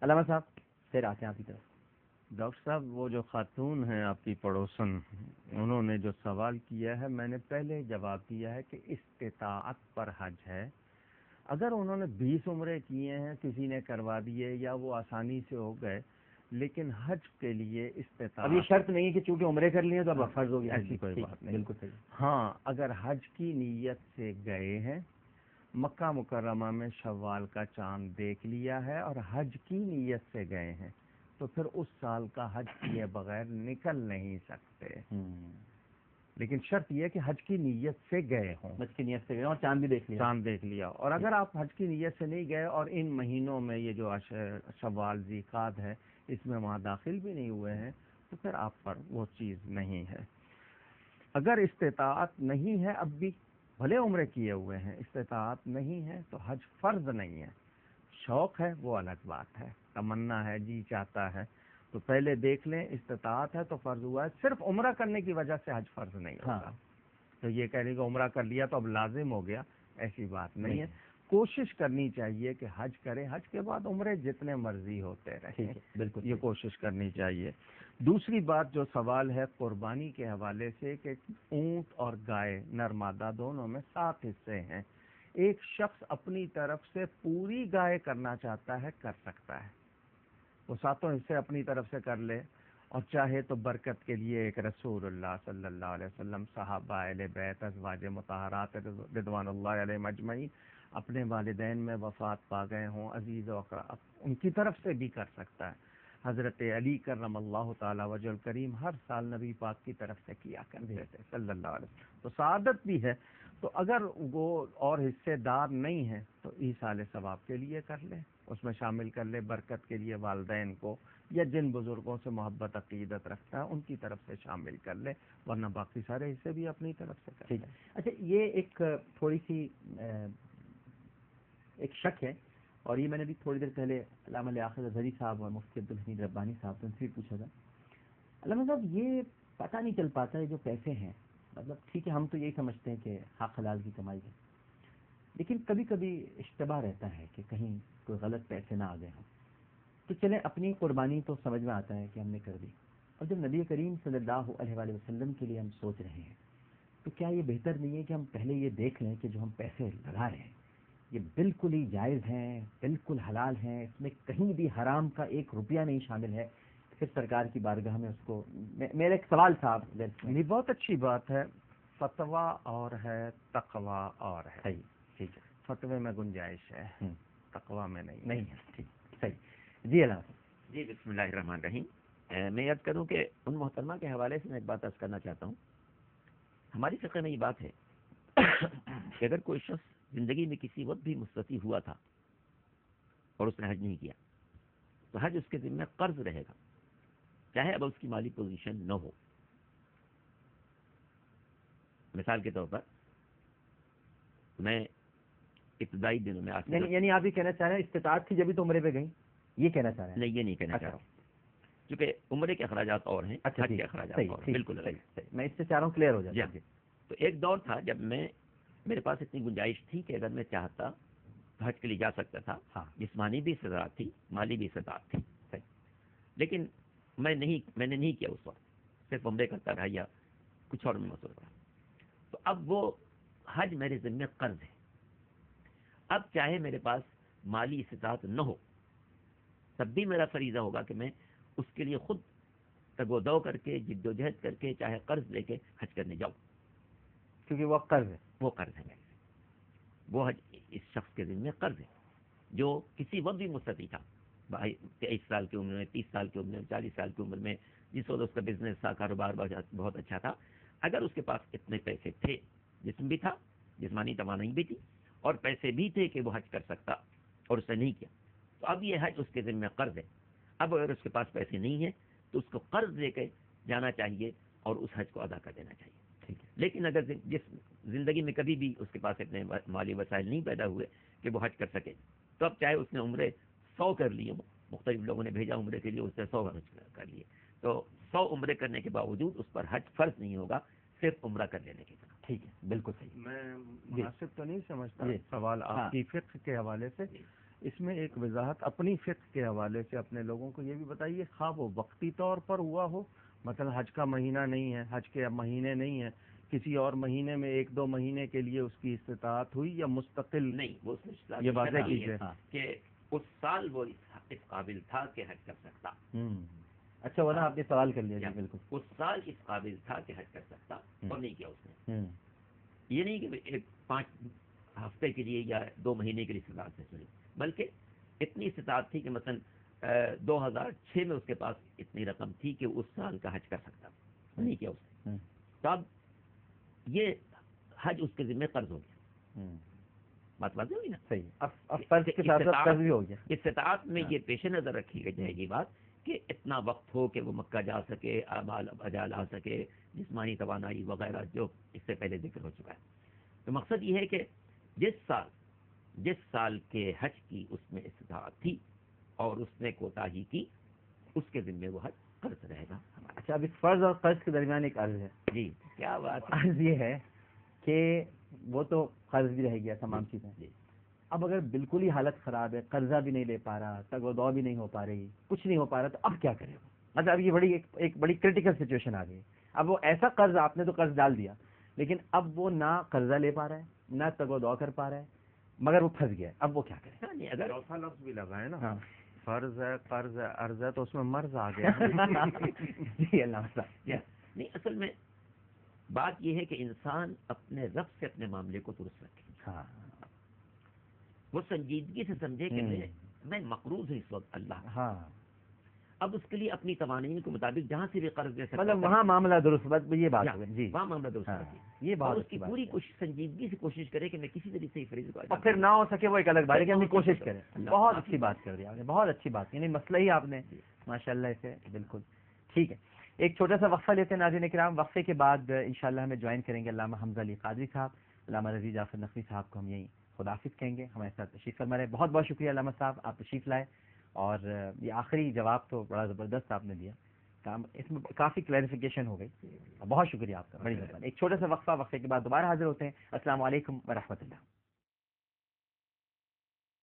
علامہ صاحب پھر آتے ہیں آپ کی طرف. ڈاکٹر صاحب وہ جو خاتون ہیں آپ کی پڑوسن، انہوں نے جو سوال کیا ہے میں نے پہلے جواب دیا ہے کہ استطاعت پر حج ہے. اگر انہوں نے 20 عمرے کیے ہیں، کسی نے کروا دیے یا وہ آسانی سے ہو گئے، لیکن حج کے لیے استطاعت اب یہ شرط نہیں ہے کہ چونکہ عمرے کر لیے تو اب فرض ہو گیا. ایسی کوئی بات نہیں. بالکل صحیح. ہاں اگر حج کی نیت سے گئے ہیں، مکہ مکرمہ میں شوال کا چاند دیکھ لیا ہے اور حج کی نیت سے گئے ہیں، تو پھر اس سال کا حج کیے بغیر نکل نہیں سکتے. لیکن شرط یہ کہ حج کی نیت سے گئے ہوں. حج کی نیت سے گئے اور چاند بھی دیکھ لیا. چاند دیکھ لیا. اور اگر آپ حج کی نیت سے نہیں گئے اور ان مہینوں میں یہ جو شوال ذیقعد ہے اس میں وہاں داخل بھی نہیں ہوئے ہیں، تو پھر آپ پر وہ چیز نہیں ہے. اگر استطاعت نہیں ہے، اب بھی بھلے عمرے کیے ہوئے ہیں، استطاعت نہیں ہے تو حج فرض نہیں ہے. شوق ہے وہ الگ بات ہے، تمنا ہے، جی چاہتا ہے تو پہلے دیکھ لیں. استطاعت ہے تو فرض ہوا ہے. صرف عمرہ کرنے کی وجہ سے حج فرض نہیں ہوگا. تو یہ کہہ رہے کہ عمرہ کر لیا تو اب لازم ہو گیا، ایسی بات نہیں ہے. کوشش کرنی چاہیے کہ حج کریں، حج کے بعد عمرے جتنے مرضی ہوتے رہیں. بالکل یہ کوشش کرنی چاہیے. دوسری بات جو سوال ہے قربانی کے حوالے سے کہ اونٹ اور گائے نر مادہ دونوں میں 7 حصے ہیں. ایک شخص اپنی طرف سے پوری گائے کرنا چاہتا ہے، کر سکتا ہے. وہ 7 حصے اپنی طرف سے کر لے، اور چاہے تو برکت کے لیے ایک رسول اللہ صلی اللہ علیہ وسلم، صحابہ، اہل بیت، ازواج مطہرات رضوان اللہ علیہم اجمعین اپنے والدین میں وفات پا گئے ہوں، عزیز و اقرب، ان کی طرف سے بھی کر سکتا ہے. حضرت علی کرم اللہ تعالی وجہ الکریم ہر سال نبی پاک کی طرف سے کیا کرتے تھے صلی اللہ علیہ وسلم. تو سعادت بھی ہے. تو اگر وہ اور حصے دار نہیں ہیں تو ایصال ثواب کے لیے کر لیں، اس میں شامل کر لے. برکت کے لیے والدین کو یا جن بزرگوں سے محبت عقیدت رکھتا ہے ان کی طرف سے شامل کر لے، ورنہ باقی سارے حصے بھی اپنی طرف سے کر لیں. اچھا، یہ ایک تھوڑی سی ایک شک ہے، اور یہ میں نے بھی تھوڑی دیر پہلے علامہ لیاقت اظہری صاحب اور مفتی عبدالحمید ربانی صاحب سے بھی پوچھا تھا. علامہ صاحب، یہ پتہ نہیں چل پاتا ہے جو پیسے ہیں، مطلب ٹھیک ہے ہم تو یہی سمجھتے ہیں کہ حق حلال کی کمائی ہے، لیکن کبھی کبھی اشتباہ رہتا ہے کہ کہیں کوئی غلط پیسے نہ آ گئے ہوں. تو چلیں اپنی قربانی تو سمجھ میں آتا ہے کہ ہم نے کر دی، اور جب نبی کریم صلی اللہ علیہ وآلہ وسلم کے لیے ہم سوچ رہے ہیں تو کیا یہ بہتر نہیں ہے کہ ہم پہلے یہ دیکھ لیں کہ جو ہم پیسے لگا رہے ہیں یہ بالکل ہی جائز ہیں، بالکل حلال ہیں، اس میں کہیں بھی حرام کا 1 روپیہ نہیں شامل ہے؟ پھر سرکار کی بارگاہ میں اس کو میرا ایک سوال تھا. نہیں، بہت اچھی بات ہے. فتویٰ اور ہے، تقویٰ اور ہے. ٹھیک ہے، فتوے میں گنجائش ہے، تقویٰ میں نہیں ہے. ٹھیک، صحیح. جی علامہ. جی بسم اللہ الرحمن الرحیم. میں یاد کروں کہ ان محترمہ کے حوالے سے میں ایک بات عرض کرنا چاہتا ہوں. ہماری فقہ میں یہ بات ہے کہ اگر کوئی شخص زندگی میں کسی وقت بھی مستطیع ہوا تھا اور اس نے حج نہیں کیا تو حج اس کے ذمہ قرض رہے گا، چاہے اب اس کی مالی پوزیشن نہ ہو. مثال کے طور پر میں ابتدائی دنوں میں یعنی آپ یہ کہنا چاہ رہے ہیں استطاعت تھی جبھی تو عمرے پہ گئیں، یہ کہنا چاہ رہے ہیں؟ نہیں، یہ نہیں کہنا چاہ رہا ہوں، کیونکہ عمرے کے اخراجات اور ہیں، حج کے اخراجات اور ہیں. بالکل صحیح. میں اس سے چاہ رہا ہوں کلیئر ہو جائے. تو ایک دور تھا جب میرے پاس اتنی گنجائش تھی کہ اگر میں چاہتا تو حج کے لیے جا سکتا تھا. جسمانی بھی استطاعت تھی، مالی بھی استطاعت تھی. لیکن میں نے نہیں کیا اس وقت، صرف عمرے کرتا رہا یا کچھ اور میں مصروف رہا. تو اب وہ حج میرے ذمہ قرض ہے. اب چاہے میرے پاس مالی استطاعت نہ ہو تب بھی میرا فریضہ ہوگا کہ میں اس کے لیے خود تگ و دو کر کے، جد و جہد کر کے، چاہے قرض لے کے حج کرنے جاؤں، کیونکہ وہ قرض ہے. وہ قرض ہے میرے سے. وہ حج اس شخص کے ذمہ قرض ہے جو کسی وقت بھی مستطیع تھا، 23 سال کی عمر میں، 30 سال کی عمر میں، 40 سال کی عمر میں، جس وقت اس کا بزنس تھا، کاروبار بہت اچھا تھا. اگر اس کے پاس اتنے پیسے تھے، جسم بھی تھا، جسمانی توانائی بھی تھی، اور پیسے بھی تھے کہ وہ حج کر سکتا، اور اس نے نہیں کیا، تو اب یہ حج اس کے ذمہ قرض ہے. اب اگر اس کے پاس پیسے نہیں ہیں تو اس کو قرض دے کے جانا چاہیے اور اس حج کو ادا کر دینا چاہیے. لیکن اگر جس زندگی میں کبھی بھی اس کے پاس اتنے مالی وسائل نہیں پیدا ہوئے کہ وہ حج کر سکے، تو اب چاہے اس نے عمرے 100 کر لیے، مختلف لوگوں نے بھیجا عمرے کے لیے، اس نے 100 حج کر لیے، تو 100 عمرے کرنے کے باوجود اس پر حج فرض نہیں ہوگا، صرف عمرہ کر لینے کے بعد. ٹھیک ہے، بالکل صحیح. میں مناسب تو نہیں سمجھتا سوال آپ کی فقہ کے حوالے سے، اس میں ایک وضاحت اپنی فقہ کے حوالے سے اپنے لوگوں کو یہ بھی بتائیے، خواہ وہ وقتی طور پر ہوا ہو، مثلا حج کا مہینہ نہیں ہے، حج کے مہینے نہیں ہیں، کسی اور مہینے میں 1-2 مہینے کے لیے اس کی استطاعت ہوئی، یا مستقل؟ نہیں، وہ اس میں یہ واضح کیجیے کہ اس سال وہ اس قابل تھا کہ حج کر سکتا. اچھا ورنہ آپ نے سوال کر لیا جی. بالکل اس سال اس قابل تھا کہ حج کر سکتا اور نہیں کیا اس نے. ہوں. یہ نہیں کہ 5 ہفتے کے لیے یا 2 مہینے کے لیے استطاعت سے چلی، بلکہ اتنی استطاعت تھی کہ مثلا 2006 میں اس کے پاس اتنی رقم تھی کہ اس سال کا حج کر سکتا، نہیں کیا اس نے. تب یہ حج اس کے ذمہ قرض ہو گیا. بات واضح ہوئی نا؟ صحیح. اب فرض کے ساتھ ساتھ قرض بھی ہو گیا. استطاعت میں یہ پیش نظر رکھی جائے گی بات کہ اتنا وقت ہو کہ وہ مکہ جا سکے، اعمال بجا لا سکے، جسمانی توانائی وغیرہ جو اس سے پہلے ذکر ہو چکا ہے. تو مقصد یہ ہے کہ جس سال کے حج کی اس میں استطاعت تھی اور اس نے کوتاہی کی، اس کے ذمے وہ حج قرض رہے گا. اچھا، اب اس فرض اور قرض کے درمیان ایک عرض ہے. جی کیا بات. عرض یہ ہے کہ وہ تو قرض بھی رہ گیا، تمام چیزیں. جی. اب اگر بالکل ہی حالت خراب ہے، قرضہ بھی نہیں لے پا رہا، تگ و دو بھی نہیں ہو پا رہی، کچھ نہیں ہو پا رہا، تو اب کیا کرے گا؟ مطلب اب یہ ایک بڑی کرٹیکل سچویشن آ گئی. اب وہ ایسا قرض، آپ نے تو قرض ڈال دیا، لیکن اب وہ نہ قرضہ لے پا رہا ہے، نہ تگ و دو کر پا رہا ہے، مگر وہ پھنس گیا. اب وہ کیا کرے؟ اگر چوتھا لفظ بھی لگا ہے نا، فرض ہے، قرض ہے، عرض ہے، تو اس میں مرض آ گیا. جی اللہ نہیں، اصل میں بات یہ ہے کہ انسان اپنے رب سے اپنے معاملے کو درست رکھے. ہاں، وہ سنجیدگی سے سمجھے کہ میں مقروض ہوں اس وقت اللہ. ہاں. اب اس کے لیے اپنی توانائی کے مطابق جہاں سے بھی قرض دے سکتا، مطلب وہاں معاملہ درست، یہ بات ہے جی، وہاں معاملہ درست رکھے. یہ بات اس کی پوری سنجیدگی سے کوشش کرے کہ میں کسی طریقے سے فریض کو اور پھر نہ ہو سکے وہ ایک الگ بات ہے کہ ہم کوشش کریں. بہت اچھی بات کر دی آپ نے، بہت اچھی بات. یعنی مسئلہ ہی آپ نے ماشاء اللہ اسے بالکل ٹھیک ہے. ایک چھوٹا سا وقفہ لیتے ہیں ناظرین کرام. وقفے کے بعد انشاءاللہ ہمیں جوائن کریں گے علامہ حمزہ علی قادری صاحب. علامہ رضی جعفر نقوی صاحب کو ہم یہیں خداحافظ کہیں گے، ہمارے ساتھ تشریف فرما رہے. بہت بہت شکریہ علامہ صاحب، آپ تشریف لائے، اور یہ آخری جواب تو بڑا زبردست آپ نے دیا. اس میں کافی کلیریفیکیشن ہو گئی. بہت شکریہ آپ کا، بڑی مہربانی. ایک چھوٹا سا وقفہ، وقفے کے بعد دوبارہ حاضر ہوتے ہیں. السلام علیکم ورحمۃ اللہ.